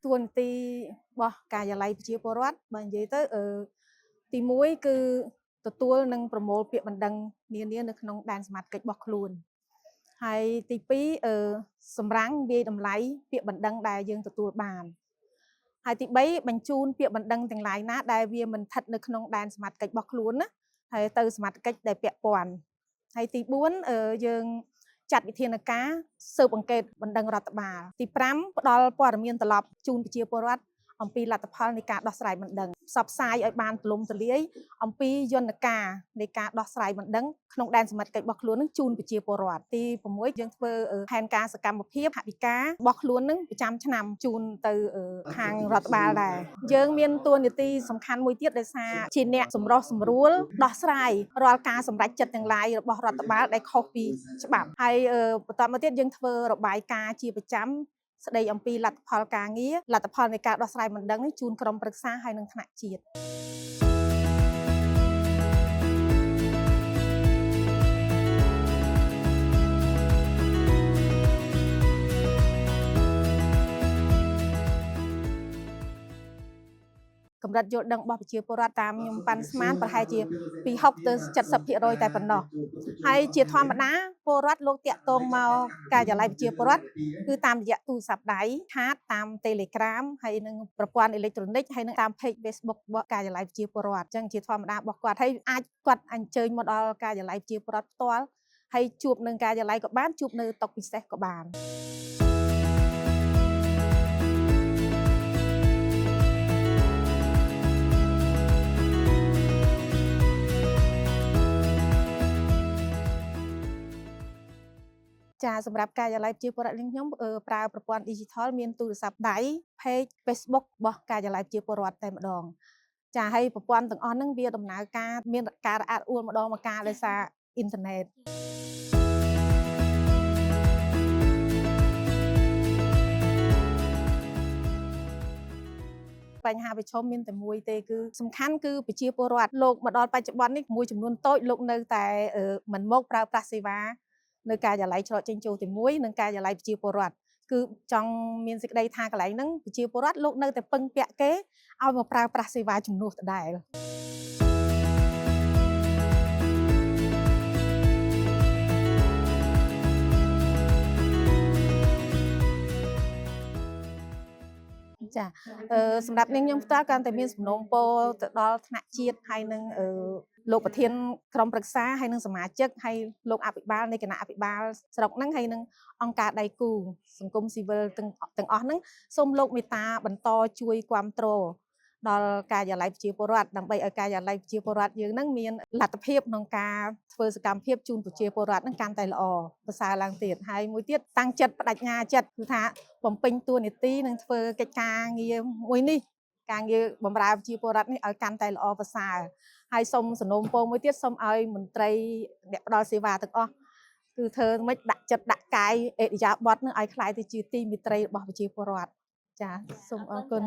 ទួនាទីរបស់ការិយាល័យប្រជាពលរដ្ឋបើនិយាយទៅទី1គឺទទួលនិងប្រមូលពាក្យបណ្ដឹងនានានៅក្នុងដែនសមត្ថកិច្ចរបស់ខ្លួនហើយទី2សម្រាំងវាយតម្លៃពាក្យបណ្ដឹងដែលយើងទទួលបានហើយទី3បញ្ជូនពាក្យបណ្ដឹងទាំងឡាយណាដែលវាមិនស្ថិតនៅក្នុងដែនសមត្ថកិច្ចរបស់ខ្លួនណាហើយទៅសមត្ថកិច្ចដែលពាក់ព័ន្ធហើយទី4យើងចាត់វិធានការស៊ើបអង្កេតបណ្ដឹងរដ្ឋបាលទី5ផ្ដល់ព័ត៌មានត្រឡប់ជូនប្រជាពលរដ្ឋអំពីលទ្ធផលនៃការដោះស្រាយបណ្ដឹងផ្សព្វផ្សាយឲ្យបានទូលំទូលាយអំពីយន្តការនៃការដោះស្រាយបណ្ដឹងក្នុងដែនសមត្ថកិច្ចរបស់ខ្លួននឹងជូនប្រជាពលរដ្ឋទី6យើងធ្វើផែនការសកម្មភាពហវិការរបស់ខ្លួននឹងប្រចាំឆ្នាំជូនទៅខាងរដ្ឋបាលដែរយើងមានតួនាទីសំខាន់មួយទៀតដោយសារជាអ្នកសម្រុះសម្រួលដោះស្រាយរាល់ការសម្រេចចិត្តទាំងឡាយរបស់រដ្ឋបាលដែលខុសពីច្បាប់ហើយបន្តមកទៀតយើងធ្វើរបាយការណ៍ជាប្រចាំស្ដីអំពីលទ្ធផលការងារលទ្ធផលនៃការដោះស្រាយបណ្ដឹងជូនក្រុមប្រឹក្សាហើយនិងថ្នាក់ជាតិកម្រិតយល់ដឹងរបស់ប្រជាពលរដ្ឋតាមខ្ញុំប៉ាន់ស្មានប្រហែលជាពី60ទៅ70%តែប៉ុណ្ណោះហើយជាធម្មតាពលរដ្ឋលោកតាក់ទងមកការិយាល័យប្រជាពលរដ្ឋគឺតាមរយៈទូរស័ព្ទដៃខាតតាម Telegram ហើយនឹងប្រព័ន្ធអេឡិចត្រូនិកហើយនឹងតាម Page Facebook របស់ការិយាល័យប្រជាពលរដ្ឋអញ្ចឹងជាធម្មតារបស់គាត់ហើយអាចគាត់អញ្ជើញមកដល់ការិយាល័យប្រជាពលរដ្ឋផ្ទាល់ហើយជួបនឹងការិយាល័យក៏បានជួបនៅតុពិសេសក៏បានចាសម្រាប់ការិយាល័យប្រជាពលរដ្ឋយើងខ្ញុំប្រើប្រព័ន្ធ Digital មានទូរស័ព្ទដៃ Page Facebook របស់ការិយាល័យប្រជាពលរដ្ឋតែម្ដងចាហើយប្រព័ន្ធទាំងអស់ហ្នឹងវាដំណើរការមានការរអាក់រអួលម្ដងមកការដោយសារអ៊ីនធឺណិតបញ្ហាប្រឈមមានតែមួយទេគឺសំខាន់គឺប្រជាពលរដ្ឋលោកមកដល់បច្ចុប្បន្ននេះមួយចំនួនតូចលោកនៅតែមិនមកប្រើប្រាស់សេវានៅការិយាល័យច្រកចេញចូលទី1និងការិយាល័យប្រជាពលរដ្ឋគឺចង់មានសេចក្តីថាកន្លែងហ្នឹងប្រជាពលរដ្ឋលោកនៅតែពឹងពាក់គេឲ្យមកប្រើប្រាស់សេវាជំនួសដដែលចាសម្រាប់នាងខ្ញុំផ្ទាល់កាន់តែមានសំណូមពរទៅដល់ថ្នាក់ជាតិហើយនឹងលោកប្រធានក្រុមប្រឹក្សាហើយនឹងសមាជិកហើយលោកអភិបាលនៃគណៈអភិបាលស្រុកហ្នឹងហើយនឹងអង្គការដៃគូសង្គមស៊ីវិលទាំងអស់ហ្នឹងសូមលោកមេត្តាបន្តជួយគ្រប់គ្រងដល់ការិយាល័យប្រជាពលរដ្ឋដើម្បីឲ្យការិយាល័យប្រជាពលរដ្ឋយើងហ្នឹងមានលទ្ធភាពក្នុងការធ្វើសកម្មភាពជូនប្រជាពលរដ្ឋហ្នឹងកាន់តែល្អប្រសើរឡើងទៀតហើយមួយទៀតតាំងចិត្តបដិញ្ញាចិត្តគឺថាបំពេញតួនាទីនិងធ្វើកិច្ចការងារមួយនេះការងារបម្រើប្រជាពលរដ្ឋនេះឲ្យកាន់តែល្អប្រសើរហើយសូមសំណូមពរមួយទៀតសូមឲ្យមន្ត្រីអ្នកផ្ដល់សេវាទាំងអស់គឺធ្វើមិនដាក់ចិត្តដាក់កាយអេរិយាបថនឹងឲ្យខ្លាយទៅជាទីមេត្រីរបស់ប្រជាពលរដ្ឋចាសូមអរគុណ